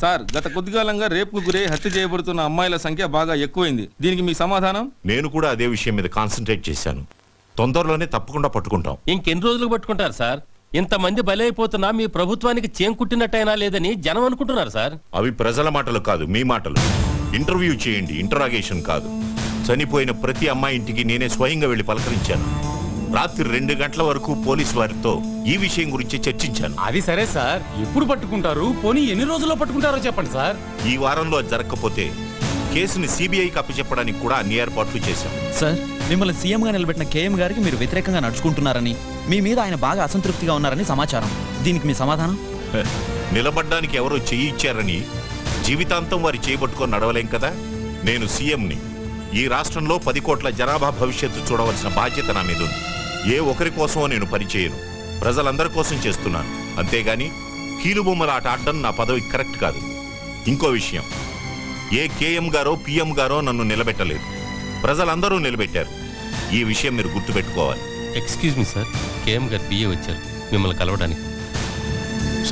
Sir గత కొద్దికాలంగా రేపుకు గురై హత్య చేయబడుతున్న అమ్మాయిల సంఖ్య బాగా ఎక్కువైంది. దీనికి మీ సమాధానం? నేను కూడా అదే విషయం మీద కాన్సన్ట్రేట్ చేశాను. తొందరలోనే తప్పకుండా పట్టుకుంటాం. ఇంకెన్ని రోజులకు పట్టుకుంటారు సార్? ఇంతమంది బలైపోతున్నా మీ ప్రభుత్వానికి చేంకుట్టినట్టయినా లేదని జనం అనుకుంటున్నారు సార్. అవి ప్రజల మాటలు కాదు, మీ మాటలు. ఇంటర్వ్యూ చేయండి, ఇంటరాగేషన్ కాదు. చనిపోయిన ప్రతి అమ్మాయి ఇంటికి నేనే స్వయంగా వెళ్లి పలకరించాను. రాత్రి 2 గంటల వరకు పోలీసు వారితో ఈ విషయం గురించి చర్చించాను. అది సరే సార్, ఎప్పుడు పట్టుకుంటారు? పోనీ ఎన్ని రోజుల్లో పట్టుకుంటారో చెప్పండి సార్. ఈ వారంలో జరగకపోతే కేసుని సిబిఐకి అప్పచెప్పడానికి కూడా అన్ని ఏర్పాట్లు చేశాం. సార్, మిమ్మల్ని సీఎంగా నిలబెట్టిన కేఎం గారికి మీరు వ్యతిరేకంగా నడుచుకుంటున్నారని, మీ మీద ఆయన బాగా అసంతృప్తిగా ఉన్నారని సమాచారం. దీనికి మీ సమాధానం? నిలబడ్డానికి ఎవరో చెయ్యి ఇచ్చారని జీవితాంతం వారి చేయబట్టుకొని నడవలేం కదా. నేను సీఎంని. ఈ రాష్ట్రంలో 10 కోట్ల జనాభా భవిష్యత్తు చూడవలసిన బాధ్యత నా మీద ఉంది. ఏ ఒకరి కోసమో నేను పనిచేయను, ప్రజలందరి కోసం చేస్తున్నాను. అంతేగాని కీలుబొమ్మల ఆట ఆడడం నా పదవి కరెక్ట్ కాదు. ఇంకో విషయం, ఏ కేఎం గారో పిఎం గారో నన్ను నిలబెట్టలేదు, ప్రజలందరూ నిలబెట్టారు. ఈ విషయం మీరు గుర్తుపెట్టుకోవాలి. ఎక్స్క్యూజ్ మీ సార్, కేఎం గారు పిఏ వచ్చారు మిమ్మల్ని కలవడానికి.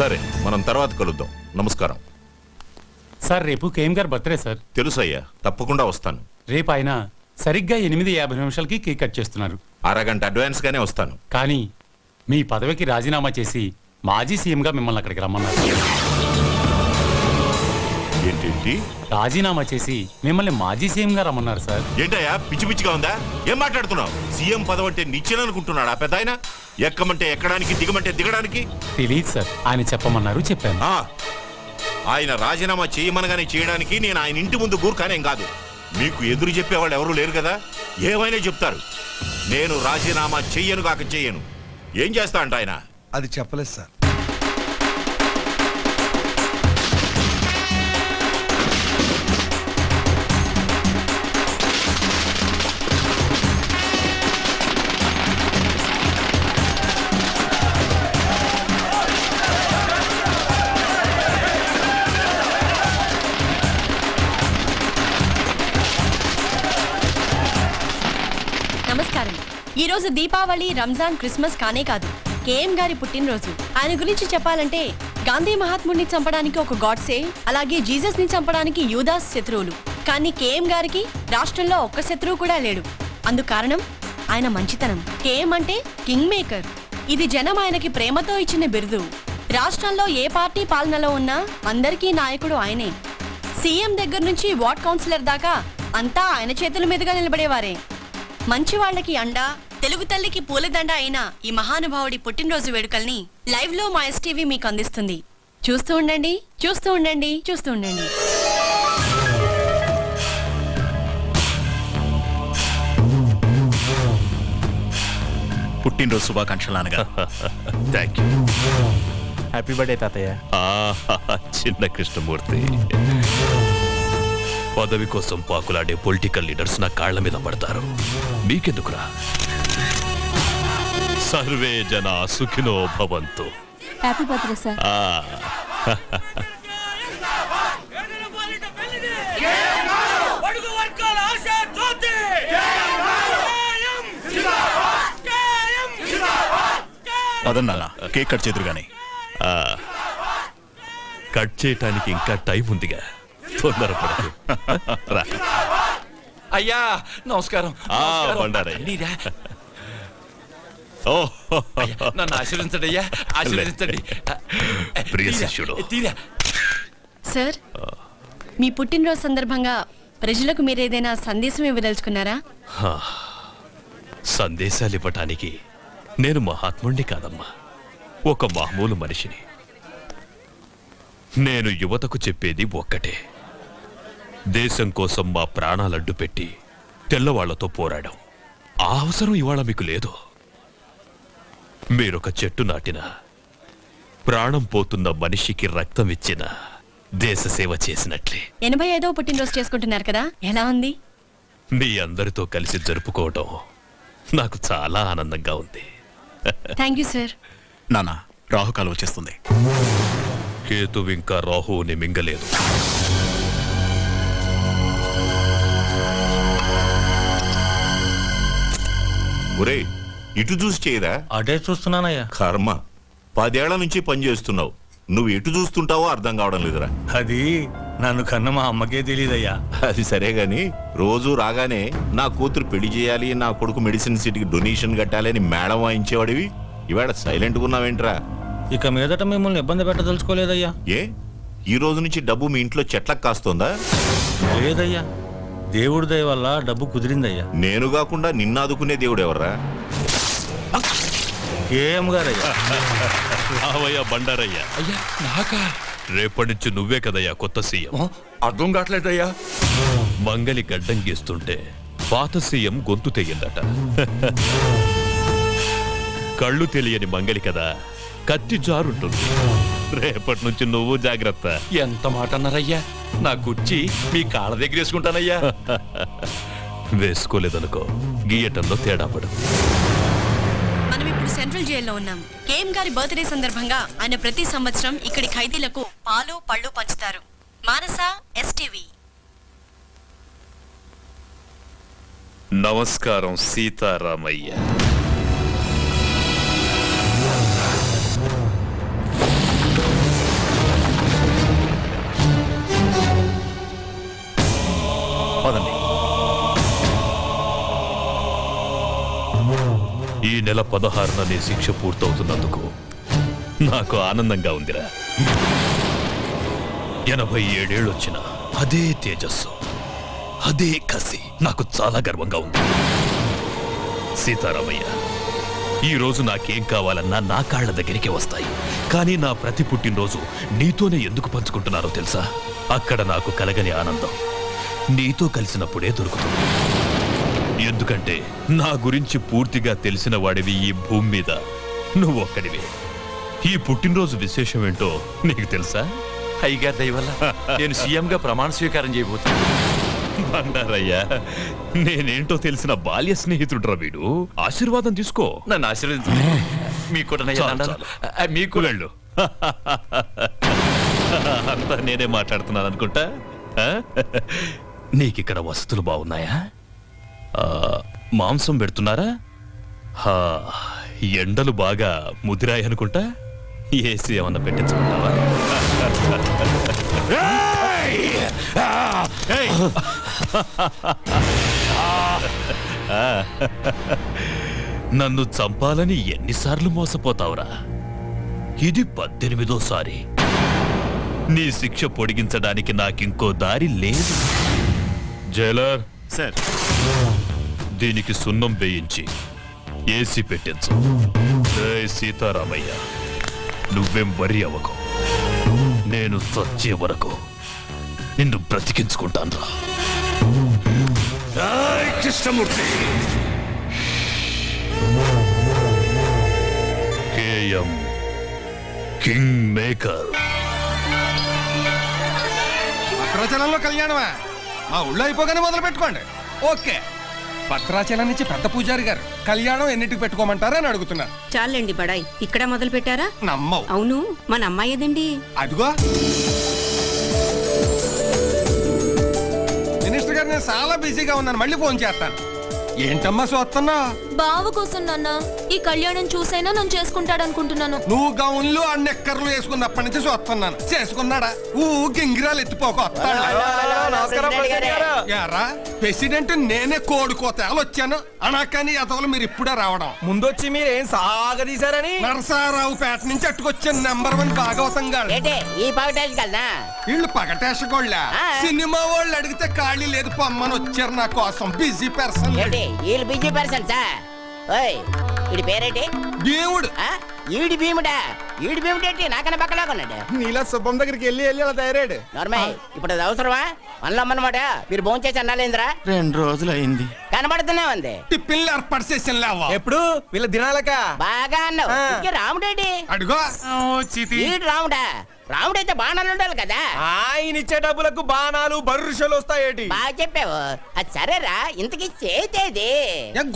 సరే, మనం తర్వాత కలుద్దాం. నమస్కారం. సార్, రేపు కేఎం గారు బర్త్డే సార్. తెలుసయ్యా, తప్పకుండా వస్తాను. రేపు ఆయన సరిగ్గా 8:50 కేక్ కట్ చేస్తున్నారు. అరగంట అడ్వాన్స్ గానే వస్తాను. కానీ మీ పదవికి రాజీనామా చేసి మాజీ సీఎంగా మిమ్మల్ని అక్కడికి రమ్మన్నారు. ఏంటి? రాజీనామా చేసి మిమ్మల్ని మాజీ సీఎంగా రమ్మన్నారు సార్. ఏంటయ్యా, పిచ్చి పిచ్చిగా ఉందా? ఏం మాట్లాడుతున్నావు? సీఎం పదవి అంటే నిచ్చెననుకుంటున్నాడా పెద్ద ఆయన? ఎక్కమంటే ఎక్కడానికి, దిగమంటే దిగడానికి? తెలియదు సార్, ఆయన చెప్పమన్నారు, చెప్పాను. ఆయన రాజీనామా చేయమనగానే చేయడానికి నేను ఆయన ఇంటి ముందు గూర్ఖానేం కాదు. మీకు ఎదురు చెప్పేవాళ్ళు ఎవరూ లేరు కదా, ఏమైనా చెప్తారు. నేను రాజీనామా చెయ్యను కాక చెయ్యను. ఏం చేస్తా అంట ఆయన? అది చెప్పలేదు సార్. నమస్కారం. ఈ రోజు దీపావళి, రంజాన్, క్రిస్మస్ కానే కాదు, కేఎం గారి పుట్టినరోజు. ఆయన గురించి చెప్పాలంటే గాంధీ మహాత్ముడిని చంపడానికి ఒక గాడ్సే, అలాగే జీసస్ ని చంపడానికి యూదాస్ శత్రువులు. కానీ కేఎం గారికి రాష్ట్రంలో ఒక్క శత్రువు కూడా లేడు. అందుకు కారణం ఆయన మంచితనం. కేఎం అంటే కింగ్ మేకర్. ఇది జనం ఆయనకి ప్రేమతో ఇచ్చిన బిరుదు. రాష్ట్రంలో ఏ పార్టీ పాలనలో ఉన్నా అందరికీ నాయకుడు ఆయనే. సీఎం దగ్గర నుంచి వార్డ్ కౌన్సిలర్ దాకా అంతా ఆయన చేతుల మీదుగా నిలబడేవారే. మంచి వాళ్ళకి అండా, తెలుగు తల్లికి పూలదండ అయిన ఈ మహానుభావుడి పుట్టినరోజు వేడుకల్ని లైవ్ లో మా ఎస్టీవీ మీకు అందిస్తుంది. చూస్తూ ఉండండి, చూస్తూ ఉండండి, చూస్తూ ఉండండి. పుట్టినరోజు శుభాకాంక్షలు నాన్నగారు. Thank you. హ్యాపీ బర్త్డే తాతయ్య. చిన్న కృష్ణమూర్తి, పదవి కోసం పాకులాడే పొలిటికల్ లీడర్స్ నా కాళ్ల మీద పడతారు. మీకెందుకురా? సర్వే జన సుఖినో భవంతు. Happy birthday sir. పదన్నా, కేక్ కట్ చేదురు గాని. కట్ చేయటానికి ఇంకా టైం ఉందిగా, తొందరపడదు. అయ్యా నమస్కారం. నన్ను ఆశీర్వదించండి అయ్యా, ఆశీర్వదించండి. ప్రియ శిష్యుడు. సార్, మీ పుట్టినరోజు సందర్భంగా ప్రజలకు మీరేదైనా సందేశం ఇవ్వదలుచుకున్నారా? సందేశాలు ఇవ్వటానికి నేను మహాత్ముణ్ణి కాదమ్మా, ఒక మామూలు మనిషిని. నేను యువతకు చెప్పేది ఒక్కటే, దేశం కోసం మా ప్రాణాలడ్డు పెట్టి తెల్లవాళ్లతో పోరాడాం. ఆ అవసరం ఇవాళ మీకు లేదు. మీరొక చెట్టు నాటిన, ప్రాణం పోతున్న మనిషికి రక్తం ఇచ్చిన, దేశ సేవ చేసినట్లే. 85వ పుట్టినరోజు చేసుకుంటున్నారు కదా, ఎలా ఉంది? మీ అందరితో కలిసి జరుపుకోవటం నాకు చాలా ఆనందంగా ఉంది. Thank you sir. నాన్న, రాహుకాలం వచ్చేస్తుంది. కేతు ఇంకా రాహువుని మింగలేదు. ఇటు చూసి చేయరా? అడే చూస్తున్నానయ్యా. కర్మ, 10 ఏళ్ల నుంచి పనిచేస్తున్నావు, నువ్వు ఎటు చూస్తుంటావో అర్థం కావడం లేదురా. అది నన్ను కన్న మా అమ్మకే తెలియదయ్యా. అది సరే గాని రోజు రాగానే నా కూతురు పెళ్లి చేయాలి, నా కొడుకు మెడిసిన్ సీట్కి డొనేషన్ కట్టాలి అని మేడం వాయించేవాడివి. ఇవాళ సైలెంట్గా ఉన్నావేంట్రా? ఇక మీదట మిమ్మల్ని ఇబ్బంది పెట్టదలుచుకోలేదయ్యా. ఏ ఈ రోజు నుంచి డబ్బు మీ ఇంట్లో చెట్లకు కాస్తోందా? లేదయ్యా, దేవుడి దయ వల్ల డబ్బు కుదిరిందయ్యా. నేను కాకుండా నిన్ను ఆదుకునే దేవుడు ఎవర్రా? కేఎం గారయ్యా. రావయ్యా బండారయ్యా. అయ్యా నాకా? రేపటి నుంచి నువ్వే కదయ్యా కొత్త సీఎం. అర్థం కావట్లేదయ్యా. మంగలి గడ్డం గీస్తుంటే పాత సీఎం గొంతు తెగిందట. కళ్ళు తెలియని మంగలి కదా, కత్తి జారుంటుంది. రేపటి నుంచి నువ్వు జాగ్రత్త. ఎంత మాట అన్నారయ్యా? నా కుర్చీ మీ కాళ్ళ దగ్గర వేసుకుంటానయ్యా. వేసుకోలేదనుకో గీయటంలో తేడా పడదు. మనం ఇప్పుడు సెంట్రల్ జైల్లో ఉన్నాం. కేఎం గారి బర్త్డే సందర్భంగా ఆయన ప్రతి సంవత్సరం ఇక్కడి ఖైదీలకు పాలు పళ్ళు పంచుతారు. మానస, ఎస్టీవీ. నమస్కారం సీతారామయ్య. పదండి. ఈ నెల 16న నీ శిక్ష పూర్తవుతున్నందుకు నాకు ఆనందంగా ఉందిరా. 87 ఏళ్ళొచ్చిన అదే తేజస్సు, అదే కసి నాకు చాలా గర్వంగా ఉంది. సీతారామయ్య, ఈ రోజు నాకేం కావాలన్నా నా కాళ్ల దగ్గరికి వస్తాయి. కానీ నా ప్రతి పుట్టినరోజు నీతోనే ఎందుకు పంచుకుంటున్నారో తెలుసా? అక్కడ నాకు కలగని ఆనందం నీతో కలిసినప్పుడే దొరుకుతుంది. ఎందుకంటే నా గురించి పూర్తిగా తెలిసిన వాడివి ఈ భూమి మీద నువ్వొక్కడివే. ఈ పుట్టినరోజు విశేషం ఏంటో నీకు తెలుసా? అయ్యగారి దయ వల్ల నేను సీఎంగా ప్రమాణ స్వీకారం చేయబోతున్నా. బండారయ్యా, నేనేంటో తెలిసిన బాల్య స్నేహితుడురా వీడు. ఆశీర్వాదం తీసుకో. నన్ను ఆశీర్వదించండి. మీకు కూడా నయ్యా చాలు, దండాలు. చాలు. మీకు వెళ్ళు. అంతా నేనే మాట్లాడుతున్నాను అనుకుంటా. ఆ? నీకిక్కడ వసతులు బాగున్నాయా? మాంసం పెడుతున్నారా? ఎండలు బాగా ముదిరాయి అనుకుంటా. ఏసీ ఏమన్నా పెట్టించుకుంటావా? నన్ను చంపాలని ఎన్నిసార్లు మోసపోతావురా? ఇది 18వ నీ శిక్ష పొడిగించడానికి నాకింకో దారి లేదు. జైలర్ సార్, దీనికి సున్నం వేయించి ఏసీ పెట్టించు. జై సీతారామయ్య, నువ్వేం వరి అవ్వకు. నేను చచ్చే వరకు నిన్ను బ్రతికించుకుంటాను రా. కృష్ణమూర్తి. KM king maker. భద్రాచలంలో కళ్యాణమా? మా ఊళ్ళో అయిపోగానే మొదలు పెట్టుకోండి. ఓకే. భద్రాచలం నుంచి పెద్ద పూజారి గారు కళ్యాణం ఎన్నిటికి పెట్టుకోమంటారని అడుగుతున్నారు. చాలండి బడాయి. ఇక్కడ మొదలు పెట్టారా? నమ్మవు. అవును, మన అమ్మాయి ఏదండి? అదిగో మినిస్టర్ గారు, నేను చాలా బిజీగా ఉన్నాను, మళ్ళీ ఫోన్ చేస్తాను. ఏంటమ్మా చూస్తున్నా? బావ కోసం నాన్న ఈ కళ్యాణం చూసైనా నన్ను చేసుకుంటాడనుకుంటున్నాను. నువ్వు గౌన్లు ఆ నెక్కర్లు వేసుకున్నప్పటి నుంచి చూస్తున్నాను. చేసుకున్నాడా? గింగిరాలు ఎత్తిపోక ప్రెసిడెంట్ నేనే కోడుకోతేలు వచ్చాను అనాకని అతలు మీరు ఇప్పుడే రావడం. ముందొచ్చి మీరేం సాగదీశారని నరసారావు పేట నుంచి అట్టుకొచ్చిన నెంబర్ 1 భాగవతం గారు. వీళ్ళు పగటేసుకోళ్ళ సినిమా వాళ్ళు అడిగితే ఖాళీ లేదు పొమ్మని వచ్చారు నా కోసం. Busy person. Busy person sir. ఈడి పేరేంటి? దేవుడు. ఈడి భీముడా? ఈడి భీముడేంటి నాకన్నా పక్కలాగా ఉన్నాడు? నీలా శుభం దగ్గరికి వెళ్ళి అలా తయారాడు. నార్మల్. ఇప్పుడు అది అవసరమా? అన్నమాట మీరు భోజనం చేసి అన్నాలేంద్రా? 2 రోజులు అయింది. కనబడుతూనే ఉంది. టిఫిన్లు ఏర్పాటు చేసిన లేవా? ఎప్పుడు వీళ్ళ దినాలక బాగా అన్నావు. ఇంకే రాముడేంటి? అడుగో ఈడు రాముడా? రాముడైతే బాణాలు ఉండాలి కదా. ఆయన ఇచ్చే డబ్బులకు బాణాలు బర్రుషలు వస్తాయేటి? బాగా చెప్పావు. అది సరేరా, ఇంతకీ చేతేది?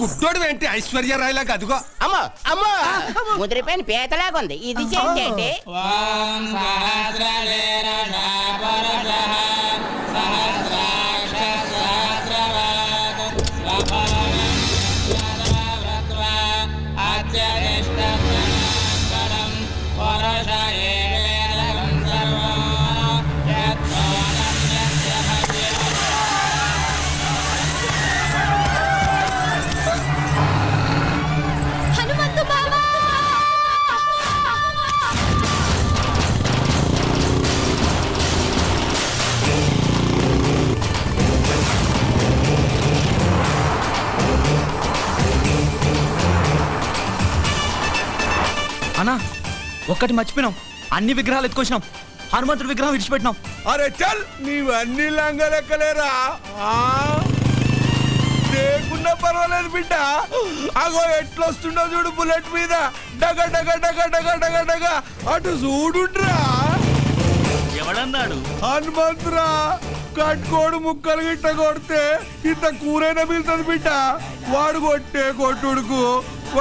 గుడ్డోడు ఏంటి ఐశ్వర్యరాయ్ లాగా? అదిగో అమ్మో అమ్మో, ముదిరిపోయిన పీతలాగా ఉంది. ఇది చేతేంటి? అన్నా ఒక్కటి మర్చిపోయినాం, అన్ని విగ్రహాలు ఎత్తుకొచ్చినాం, హనుమంతుడి విగ్రహం విడిచిపెట్టినాం. అరే చల్ నీవన్నీ లంగలెక్కలేరా లేకున్నా పర్వాలేదు బిడ్డ. అగో ఎట్లొస్తుండో చూడు బుల్లెట్ మీద డగ డగ డగ డగ డగ డగ అటు చూడుండ్రా. ఎవడన్నాడు? హనుమంతురా కట్టుకోడు ముక్కలు గిట్ట కొడితే ఇంత కూరైనా మిగులుతుంది బిడ్డ. వాడు కొట్టే కొట్టుడుకు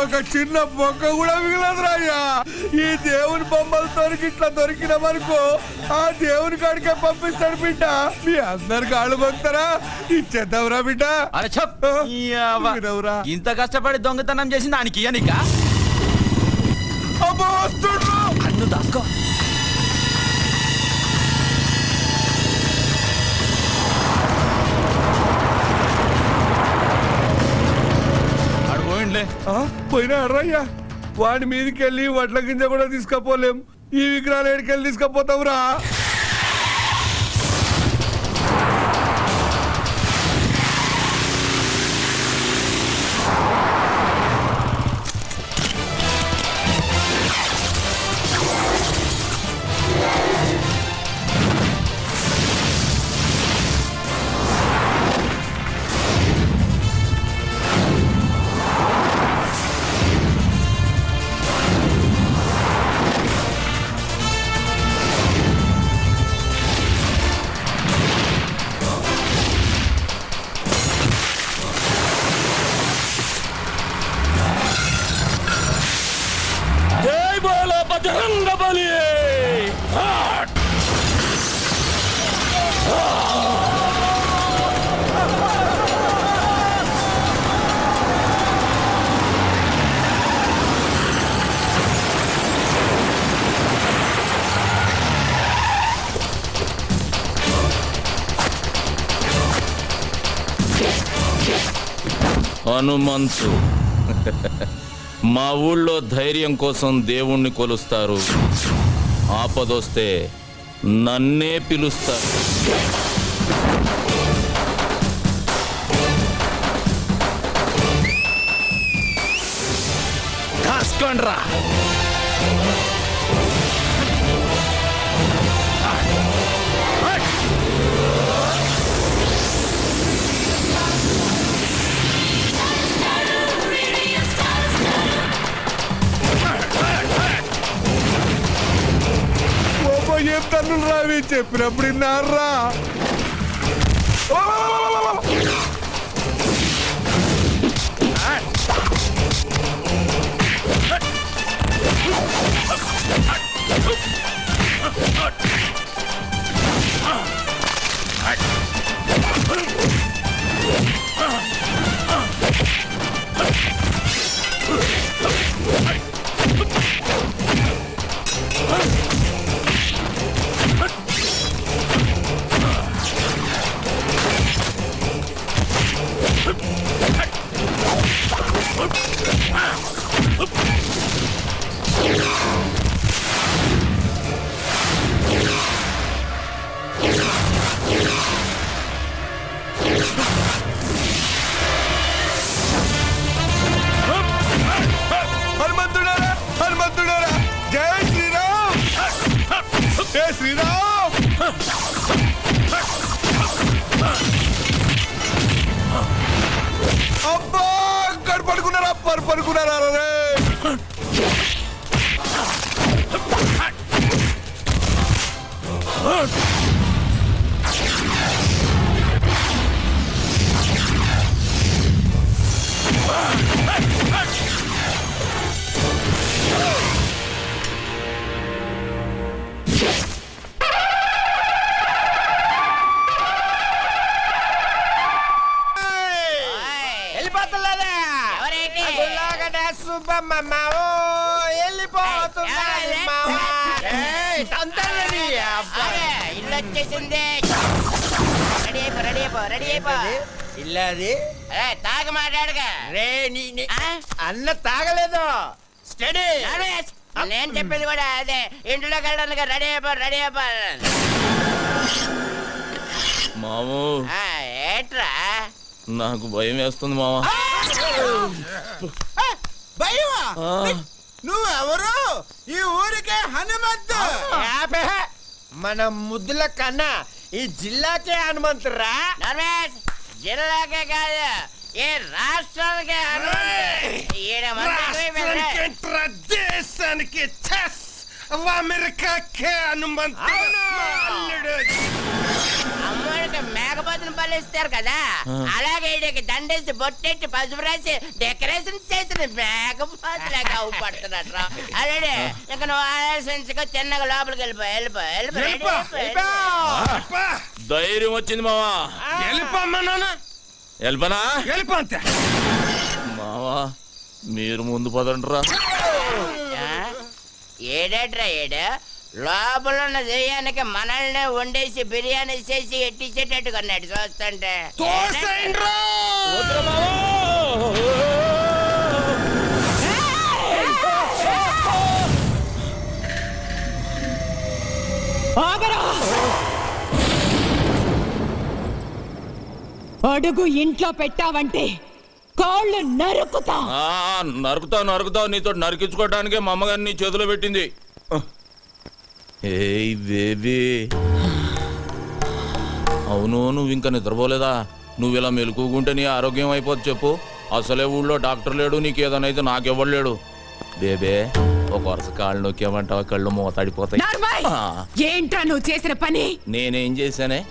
ఒక చిన్న మొక్క కూడా మిగిలదు రాయ్యా. ఈ దేవుని బొమ్మలతో ఇట్లా దొరికినామనుకో ఆ దేవుని కాడికే పంపిస్తాడు బిడ్డ. మీ అందరు కాళ్ళు మొక్తారా? ఇచ్చేద్దాంరా బిడ్డ. అరే చెప్ వినవురా. ఇంత కష్టపడి దొంగతనం చేసింది దానికి ఇయ్యనికా? అబ్బో వస్తుండ్రు. అన్ను దాసుకో. పోయినా అర్రయ్యా. వాడి మీదకి వెళ్ళి వడ్ల గింజ కూడా తీసుకపోలేం. ఈ విగ్రహాలు ఏడికెళ్ళి తీసుకపోతావురా? జై బోలో బజరంగ బలి. హనుమంతు మా ఊళ్ళో ధైర్యం కోసం దేవుణ్ణి కొలుస్తారు, ఆపదొస్తే నన్నే పిలుస్తారు. కాసుకోండ్రా. ఏం తన్నులు రావి చెప్పినప్పుడు విన్నారా? హనుమంతుడారా, హనుమంతుడారా, జై శ్రీరామ్, జై శ్రీరామ్. అబ్బా పడుకున్నారా? పడుకున్నారా? రే ఇల్లు వచ్చేసింది. రెడీ అయిపో, రెడీ అయిపో, రెడీ అయిపో. ఇల్లాది తాగ మాట్లాడగా రే అన్న తాగలేదు. స్టడీ. నేను చెప్పేది కూడా అదే. ఇంట్లోకి వెళ్ళడానికి రెడీ అయిపో, రెడీ అయిపో. మాము ఏట్రా నాకు భయం వేస్తుంది మామ. భయమా? నువ్వెవరు? ఈ ఊరికే హనుమంతు. యాభై. మన ముద్దుల కన్నా ఈ జిల్లాకే హనుమంతురా. నర్మేష్, జిల్లాకే కాదు ఈ రాష్ట్రానికే హనుమంతు. ఈడ మంత్రి దేశానికి అమెరికాకే హనుమంతు. అమ్మడికి మేకపోతుని పలిస్తారు కదా, అలాగే ఈడికి దండేసి బొట్టెట్టి పసుపు రాసి డెకరేషన్ చేసిన మేకపోతులాగా అవుపడుతున్నట్టు. అలాగే ఇక నువ్వు ఆలోచించుకో, చిన్నగా లోపలికి వెళ్ళిపో. ధైర్యం వచ్చింది మావా. వెళ్ళిపోమ్మా నాన్న. వెళ్ళపనా? వెళ్ళిపో అంతే. మావా మీరు ముందు పదండ్రా. ఏడేట్రా ఏడు లోపల ఉన్న దెయ్యానికి మనల్ని వండేసి బిర్యానీ చేసి ఎట్టించేటట్టు కొన్నాడు చూస్తుంటే. అడుగు ఇంట్లో పెట్టావంటే కాళ్ళు నరుకుతా. నరుకుతావు నీతో నరికించుకోవడానికే మా అమ్మగారిని నీ చేతిలో పెట్టింది. ఏయ్ బేబీ, అవును నువ్వు ఇంకా నిద్రపోలేదా? నువ్వు ఇలా మెలుకుంటే నీ ఆరోగ్యం అయిపోద్ది చెప్పు. అసలే ఊళ్ళో డాక్టర్ లేడు, నీకు ఏదైతే నాకెవ్వలేడు. బేబే ఒక వరుస కాళ్ళు నొక్కేమంటావా కళ్ళు మూతాడిపోతాయి. ఏంట్రా నువ్వు చేసిన పని? నేనేం చేశానే?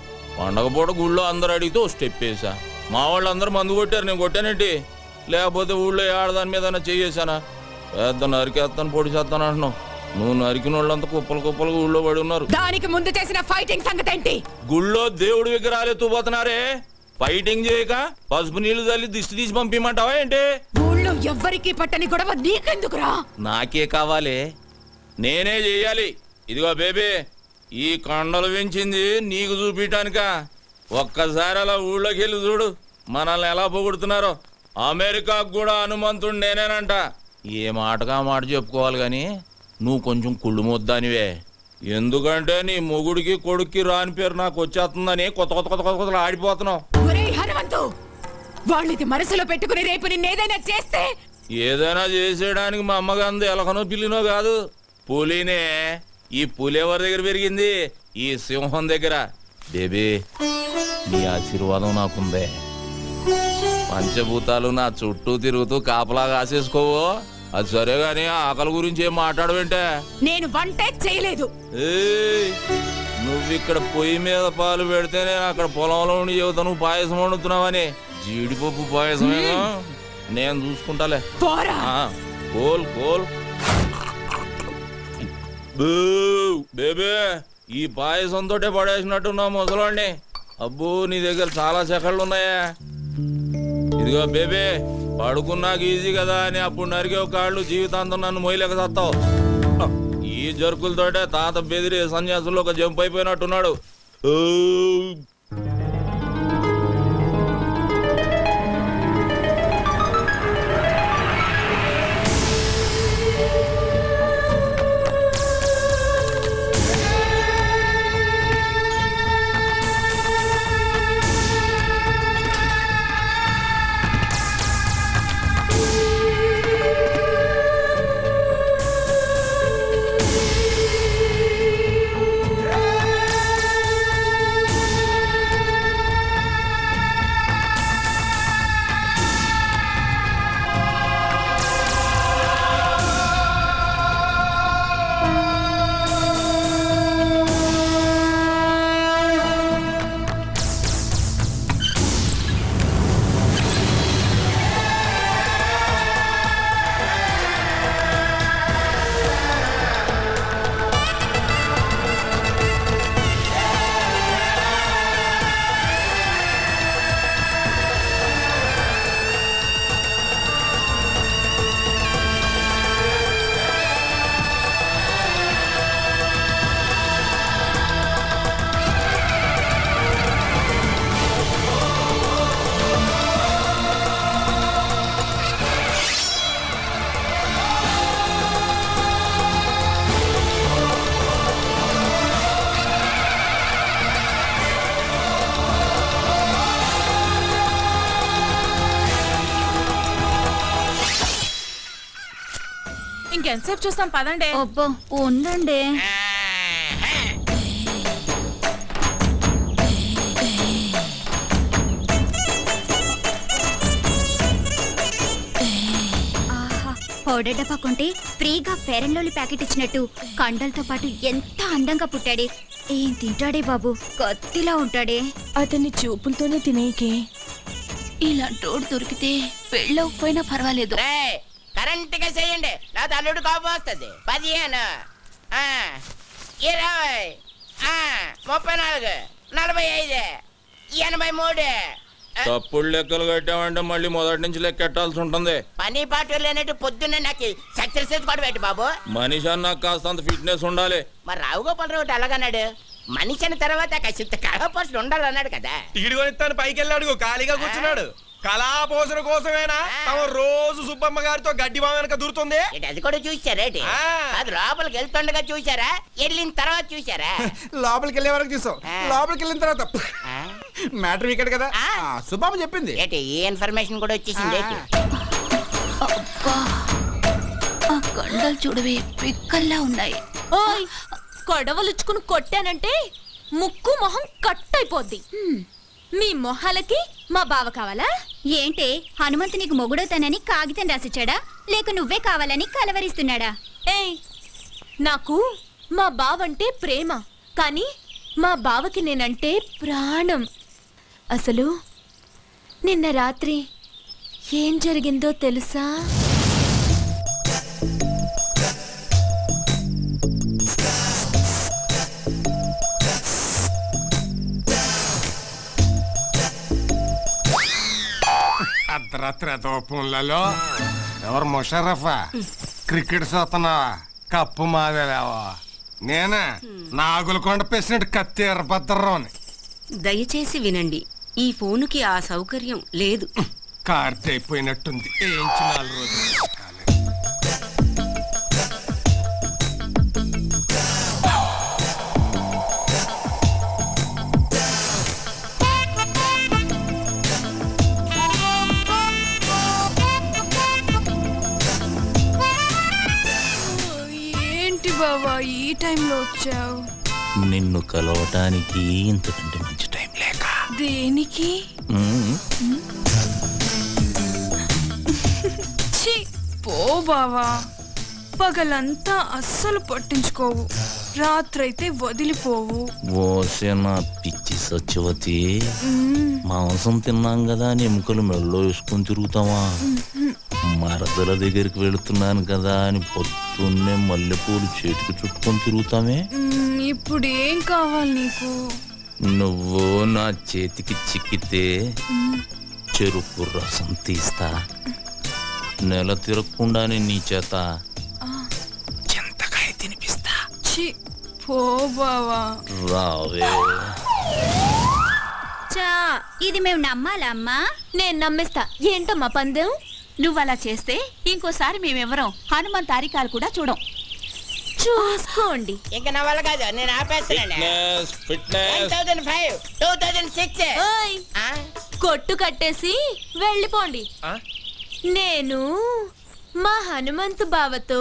పండగ పూట గుళ్ళో అందరూ అడిగితే ఓ స్టెప్ వేసా. మా వాళ్ళు అందరూ మందు కొట్టారు, నేను కొట్టానేంటి? లేకపోతే ఊళ్ళో ఆడదాని మీద చేసానా? పెద్ద నరికేస్తాను పొడి చేస్తాను అంటున్నావు. నువ్వు నరికిన వాళ్ళంతా కుప్పలుగా ఊళ్ళో పడి ఉన్నారు. దానికి ముందు చేసిన ఫైటింగ్ సంగతి ఏంటి? గుళ్ళో దేవుడి విగ్రహాలు ఎత్తుపోతున్నారే, ఫైటింగ్ చేయక పసుపు నీళ్లు చల్లి దిష్టి తీసి పంపిమంటావా ఏంటి? ఊళ్ళో ఎవ్వరికి పట్టని గొడవ నీకెందుకురా? నాకే కావాలి, నేనే చెయ్యాలి. ఇదిగో బేబీ, ఈ కొండలు పెంచింది నీకు చూపించటానిక. ఒక్కసారి అలా ఊళ్ళోకి వెళ్ళి చూడు, మనల్ని ఎలా పొగుడుతున్నారో. అమెరికాకు కూడా హనుమంతుడు నేనేనంట. ఏ మాటగా మాట చెప్పుకోవాలి గాని నువ్వు కొంచెం కుళ్ళు మొద్దానివే. ఎందుకంటే నీ మొగుడికి కొడుక్కి రాని పేరు నాకు వచ్చేస్తుందని కొత్త ఆడిపోతున్నావు. హనుమంతు, వాళ్ళది మనసులో పెట్టుకుని రేపు నిన్నేదైనా చేస్తే? ఏదైనా చేసేయడానికి మా అమ్మగాంది ఎలకనో పిల్లినో కాదు, పులినే. ఈ పులి ఎవరి దగ్గర పెరిగింది? ఈ సింహం దగ్గర. బేబీ నీ ఆశీర్వాదం నాకుందే. పంచభూతాలు నా చుట్టూ తిరుగుతూ కాపలా కాసేసుకోవు. అది సరే గాని ఆకలి గురించి ఏం మాట్లాడవేంటే? నేను వంటే చేయలేదు. నువ్విక్కడ పొయ్యి మీద పాలు పెడితే నేను అక్కడ పొలంలో ఉండి చెబుతా నువ్వు పాయసం వండుతున్నావని. జీడిపప్పు పాయసమేగా, నేను చూసుకుంటాలే. కోల్ బేబే, ఈ పాయసంతో పడేసినట్టున్నా ముసలాన్ని. అబ్బో నీ దగ్గర చాలా సెకళ్ళు ఉన్నాయా? ఇదిగో బేబే, పడుకున్నాక ఈజీ కదా అని అప్పుడు నరికే కాళ్ళు జీవితాంతం నన్ను మొయ్యలేక చస్తావు. ఈ జరుకులతోటే తాత బెదిరి సన్యాసుల్లో ఒక జంప్ అయిపోయినట్టున్నాడు. ఇంకెంతసేపు చూస్తాం పదండి. అబ్బో ఉండండి. పౌడర్ డబ్బా కొంటే ఫ్రీగా ఫెయిర్ అండ్ లవ్లీ ప్యాకెట్ ఇచ్చినట్టు కండలతో పాటు ఎంత అందంగా పుట్టాడే. ఏం తింటాడే బాబు, కత్తిలా ఉంటాడే. అతన్ని చూపులతోనే తినేకే. ఇలాంటోడు దొరికితే పెళ్ళవకపోయినా పర్వాలేదు. కరెంట్ గా చేయండి, లేదా అల్లుడు కోపం వస్తుంది. 15, 20, 34, 45, 83. తప్పుడు లెక్కలు కట్టామంటే మళ్ళీ మొదటి నుంచి లెక్కెట్టాల్సి ఉంటుంది. పని పాటు లేనట్టు పొద్దున్నే నాకు సక్సెస్ కూడా పెట్టి బాబు. మనిషి అన్నాక కాస్తంత ఫిట్నెస్ ఉండాలి. మరి రావుగోపాలరావు ఒకటి అలాగన్నాడు. మనిషి అన్న తర్వాత కాసింత కళాపోషణ ఉండాలన్నాడు కదా. టికెట్ కొనిస్తాను పైకి వెళ్ళాడు, ఖాళీగా కూర్చున్నాడు. కళాపోషణ కోసమేనా తమ రోజు సుబ్బమ్మ గారితో గడ్డి బావ వెనక దూరుతుంది. అది కూడా చూసారేటి? అది లోపలికి వెళ్తుండగా చూసారా, వెళ్ళిన తర్వాత చూసారా? లోపలికి వెళ్ళే వరకు చూసాం, లోపలికి వెళ్ళిన తర్వాత మ్యాటర్ ఇక్కడ కదా సుబ్బమ్మ చెప్పింది. ఏంటి ఈ ఇన్ఫర్మేషన్ కూడా వచ్చేసింది ఏంటి? ఆ కండలు చూడవే పిక్కల్లా ఉన్నాయి. ఓయ్, కొడవలుచ్చుకుని కొట్టానంటే ముక్కు మొహం కట్ అయిపోద్ది. మీ మొహాలకి మా బావ కావాలా? ఏంటే హనుమంతు నీకు మొగుడవుతానని కాగితం రాసిచ్చాడా, లేక నువ్వే కావాలని కలవరిస్తున్నాడా? ఏయ్, నాకు మా బావంటే ప్రేమ, కానీ మా బావకి నేనంటే ప్రాణం. అసలు నిన్న రాత్రి ఏం జరిగిందో తెలుసా? అర్ధరాత్రి దోపంలలో ఎవరు ముషరఫా క్రికెట్ చూస్తున్నావా? కప్పు మాదేలేవా? నేనే నాగులకొండ పేసినట్టు కత్తి ఎర్రభద్రరావుని. దయచేసి వినండి, ఈ ఫోనుకి ఆ సౌకర్యం లేదు. కార్తె అయిపోయినట్టుంది. ఏంచి 4 రోజులు. ఏంటి బావా ఈ టైంలో వచ్చావు? నిన్ను కలవటానికి ఇంతకంటే మంచి టైం లేక. దేనికి? ఛీ, పో బావా. పగలంతా అస్సలు పట్టించుకోవు, రాత్రైతే వదిలిపోవు. ఓసేన పిచ్చి సత్యవతి, మాంసం తిన్నాం కదా అని ఎముకలు మెళ్ళో వేసుకొని తిరుగుతావా? మరదల దగ్గరికి వెళుతున్నాను కదా అని పొద్దున్నే మల్లెపూలు చేతికి చుట్టుకొని తిరుగుతామే. ఇప్పుడు ఏం కావాలి నీకు? నువ్వు నా చేతికి చిక్కితే చెరుకు రసం తీస్తా, నెల తిరగకుండానే నీ చేత చింతకాయ తినిపిస్తా. పో బావా. రావే. చా, ఇది మేము నమ్మాలా అమ్మా? నేను నమ్మేస్తా. ఏంటమ్మా పందెం? నువ్వు అలా చేస్తే ఇంకోసారి మేమెవరం హనుమంత్ తారికాలు కూడా చూడం. చూసుకోండి. ఇంకా నా వల్ల కాదు, నేను ఆపేస్తున్నాను. ఫిట్నెస్ 1005, 2006. ఓయ్, కొట్టు కట్టేసి వెళ్ళిపోండి. నేను మా హనుమంతు బావతో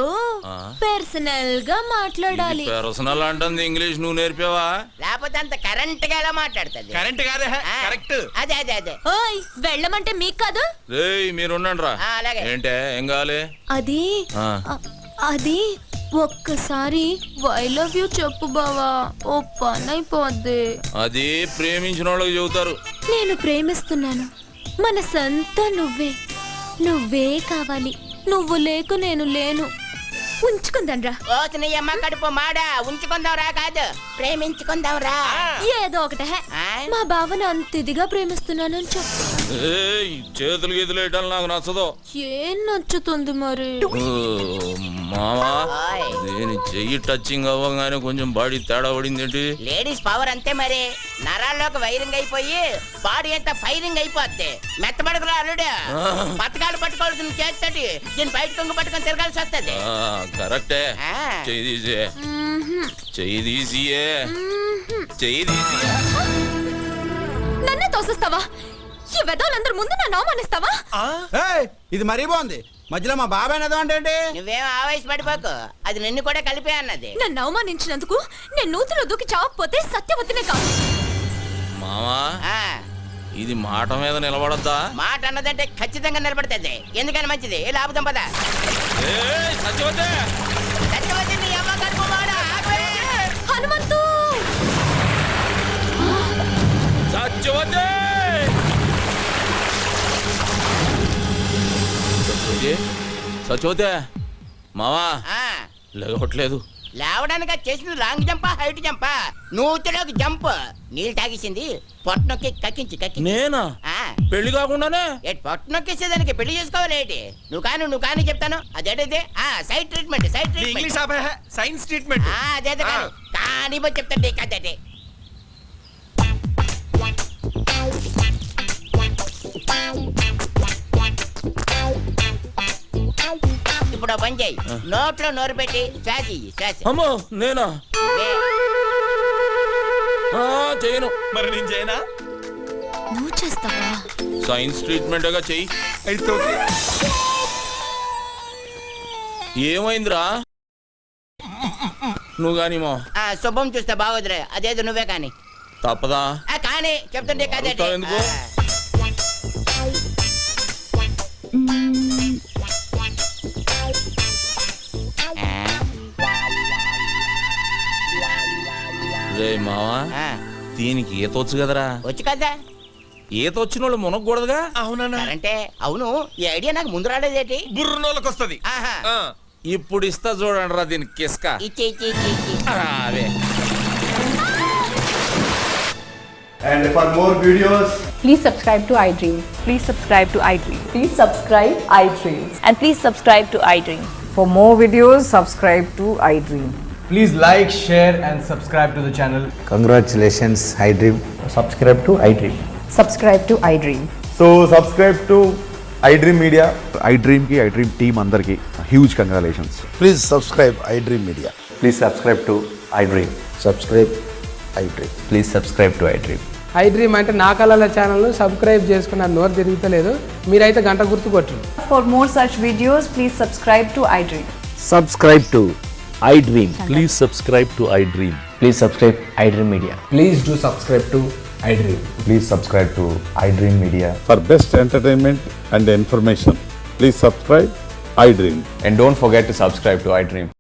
పర్సనల్ గా మాట్లాడాలి. పర్సనల్ అంటుంది ఇంగ్లీష్ నువ్వు నేర్పావా? లేకపోతే అంత కరెంట్ గా ఎలా మాట్లాడుతుంది? కరెంట్ కాదే, కరెక్ట్. అదే అదే అదే. ఓయ్, వెళ్ళమంటే మీకు కాదు. రేయ్ మీరు ఉండండి రా. అలాగే. ఏంటే ఏం కావాలి? అది అది ఒక్కసారి ఐ లవ్ యూ చెప్పు బావా, ఓ పని అయిపోద్ది. అది ప్రేమించిన వాళ్ళకి చెబుతారు. నేను ప్రేమిస్తున్నాను, మనసంతా నువ్వే, నువ్వే కావాలి. నువ్వు లేకు నేను లేను. ఉంచుకుందాంరా. ఓ నీ అమ్మ కడుపు మాడా, ఉంచుకుందాం రా కాదు, ప్రేమించుకుందాం రా. ఏదో ఒకటే. మా బావను అంత ఇదిగా ప్రేమిస్తున్నానని చెప్పు. ఏయ్, చేతులు గీతులు వేయటాలు నాకు నచ్చదు. ఏం నచ్చుతుంది మరి? మామా, నేను చెయ్యి టచింగ్ అవ్వగానే కొంచెం బాడీ తేడా పడింది ఏంటి? లేడీస్ పవర్ అంతే మరి. నరాల్లోకి వైరింగ్ అయిపోయి బాడీ అంతా ఫైరింగ్ అయిపోద్ది. మెత్తబడుకురా అల్లుడు, పథకాలు పట్టుకోవాల్సిన చేస్తటి దీన్ని బయట కొంగు పట్టుకొని తిరగాల్సి వస్తుంది. కరెక్టే. చెయ్యి తీసే, చెయ్యి తీసియే, చెయ్యి తీసి. నన్నే తోసిస్తావా? ఈ వెదవులందరి ముందు నన్ను అవమానిస్తావా? ఇది మరీ బాగుంది. మధ్యలో మా బాబాయ్ నదో అంటే నువ్వేం ఆవేశపడిపోకు, అది నిన్ను కూడా కలిపే అన్నది. నన్ను అవమానించినందుకు నేను నూతిలో దూకి చావకపోతే సత్యవతినే కాదు. మావా ఆ, ఇది మాట మీద నిలబడద్దా? మాట అన్నదంటే ఖచ్చితంగా నిలబడుతుంది. ఎందుకని మంచిది, లాభం పద. సత్యవతే సత్యవతి నీ అమ్మ కడుపు మాడ. హనుమంతు సత్యవతే సత్యవతే మావా ఆ, లేవట్లేదు. లేవడానికి అది చేసింది లాంగ్ జంపా హైట్ జంపా? నూతిలోకి జంప్. నీళ్ళు తాగేసింది, పొట్టనొక్కి కక్కించి నేనా? పెళ్లి కాకుండానే పొట్టనొక్కేసేదానికి పెళ్లి చేసుకోవాలి ఏంటి? నువ్వు కానీ చెప్తాను. అదేంటిది? Side treatment, side treatment, science treatment. అదే కానీ చెప్తాండి కదండి. ఇప్పుడు పని చేయి, నోట్లో నోరు పెట్టి శ్వాస శ్వాస. అమ్మో నేనా? చేయను. మరి నేను చేయనా? నువ్వు చేస్తావా? సైన్స్ ట్రీట్మెంట్గా చెయ్యి. అయితే ఓకే. ఏమైందిరా? నువ్వు గాని మా శుభం చూస్తే బాగోదురే, అదేదో నువ్వే కానీ. తప్పదా? కానీ చెప్తుంటే కదండి. అరుస్తావు ఎందుకు? రే మావా, దీనికి ఈత వచ్చు కదరా? వచ్చు కదా. ఈత వచ్చిన వాళ్ళు మునగకూడదుగా? అవునా? అంటే అవును, ఈ ఐడియా నాకు ముందు రాలేదేటి? బుర్రనోళ్ళకి వస్తుంది. ఆహా. ఇప్పుడు ఇస్తా చూడండి రా దీనికి కిస్క. ఇచ్చి. అవే And for more videos, Please subscribe to iDream. Please subscribe to iDream. Please subscribe iDream. And please subscribe to iDream. For more videos, subscribe to iDream. please like, share and subscribe to the channel. Congratulations, iDream. Subscribe to iDream. Subscribe to iDream. So subscribe to iDream Media. iDream ki iDream team andarki huge congratulations. Please subscribe iDream Media. Please subscribe to iDream. Subscribe iDream. Please subscribe to iDream. iDream అంటే నా కళల ఛానల్ను subscribe చేసుకున్న నోరు తిరుగుతలేదు. మీరైతే గంట గుర్తు కొట్టండి. For more such videos, please subscribe to iDream. Subscribe to iDream. Please subscribe to I dream. Please subscribe iDream Media. Please do subscribe to iDream. Please subscribe to iDream Media. For best entertainment and information, please subscribe iDream. And don't forget to subscribe to iDream.